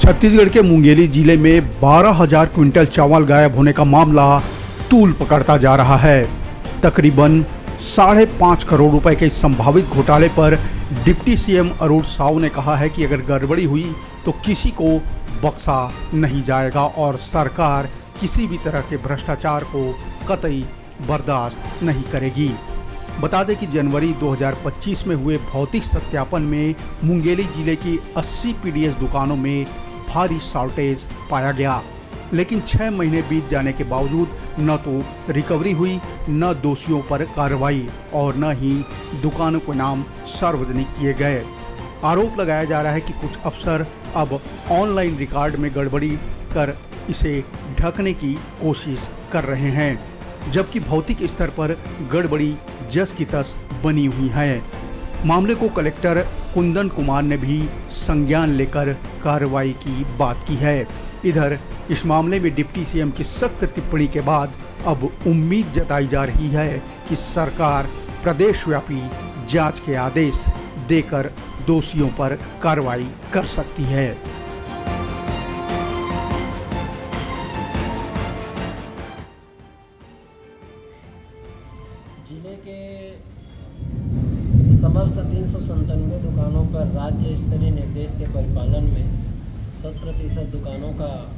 छत्तीसगढ़ के मुंगेली जिले में 12,000 क्विंटल चावल गायब होने का मामला तूल पकड़ता जा रहा है। तकरीबन 5.5 करोड़ रुपए के संभावित घोटाले पर डिप्टी सीएम अरुण साव ने कहा है कि अगर गड़बड़ी हुई तो किसी को बख्शा नहीं जाएगा और सरकार किसी भी तरह के भ्रष्टाचार को कतई बर्दाश्त नहीं करेगी। बता दें कि जनवरी 2025 में हुए भौतिक सत्यापन में मुंगेली जिले की 80 पीडीएस दुकानों में भारी शॉर्टेज पाया गया, लेकिन 6 महीने बीत जाने के बावजूद न तो रिकवरी हुई, न दोषियों पर कार्रवाई और न ही दुकानों के नाम सार्वजनिक किए गए। आरोप लगाया जा रहा है कि कुछ अफसर अब ऑनलाइन रिकॉर्ड में गड़बड़ी कर इसे ढकने की कोशिश कर रहे हैं, जबकि भौतिक स्तर पर गड़बड़ी जस की तस बनी हुई है। मामले को कलेक्टर कुंदन कुमार ने भी संज्ञान लेकर कार्रवाई की बात की है। इधर इस मामले में डिप्टी सीएम की सख्त टिप्पणी के बाद अब उम्मीद जताई जा रही है कि सरकार प्रदेशव्यापी जांच के आदेश देकर दोषियों पर कार्रवाई कर सकती है। जिले के समस्त 397 दुकानों पर राज्य स्तरीय निर्देश के परिपालन में 100% दुकानों का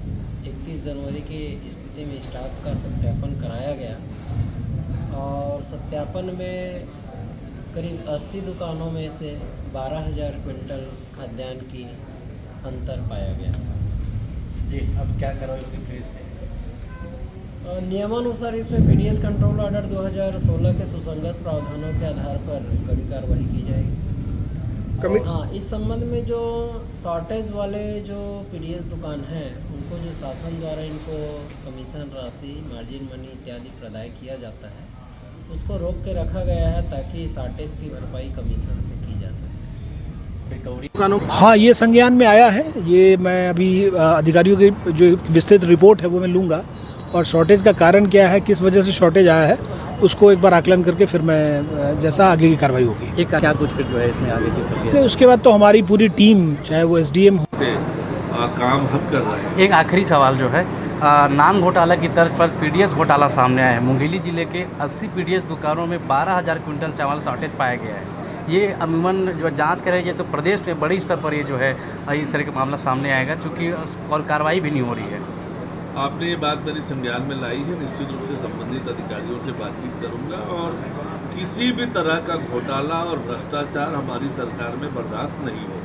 31 जनवरी की स्थिति में स्टॉक का सत्यापन कराया गया और सत्यापन में करीब 80 दुकानों में से 12,000 क्विंटल खाद्यान्न की अंतर पाया गया। जी, अब क्या करोगे फिर से? नियमानुसार इसमें पीडीएस कंट्रोल ऑर्डर 2016 के सुसंगत प्रावधानों के आधार पर कड़ी कार्रवाई की जाएगी। हाँ, इस संबंध में जो शॉर्टेज वाले जो पीडीएस दुकान हैं उनको जो शासन द्वारा इनको कमीशन राशि, मार्जिन मनी इत्यादि प्रदाय किया जाता है, उसको रोक के रखा गया है ताकि शॉर्टेज की भरपाई कमीशन से की जा सके। हाँ, ये संज्ञान में आया है। ये मैं अभी अधिकारियों की जो विस्तृत रिपोर्ट है वो मैं लूँगा और शॉर्टेज का कारण क्या है, किस वजह से शॉर्टेज आया है, उसको एक बार आकलन करके फिर मैं जैसा आगे की कार्रवाई होगी क्या कुछ फिर जो है इसमें आगे की प्रक्रिया? उसके बाद तो हमारी पूरी टीम, चाहे वो एसडीएम हो से काम हम कर रहे हैं। एक आखिरी सवाल जो है, नान घोटाला की तर्ज पर पीडीएस घोटाला सामने आया है। मुंगेली जिले के 80 पीडीएस दुकानों में 12,000 क्विंटल चावल शॉर्टेज पाया गया है। ये अमूमन जो जांच करेगी तो प्रदेश में बड़ी स्तर पर ये जो है इस तरह का मामला सामने आएगा, चूँकि और कार्रवाई भी नहीं हो रही है। आपने ये बात मेरे संज्ञान में लाई है, निश्चित रूप से संबंधित अधिकारियों से बातचीत करूंगा और किसी भी तरह का घोटाला और भ्रष्टाचार हमारी सरकार में बर्दाश्त नहीं होगा।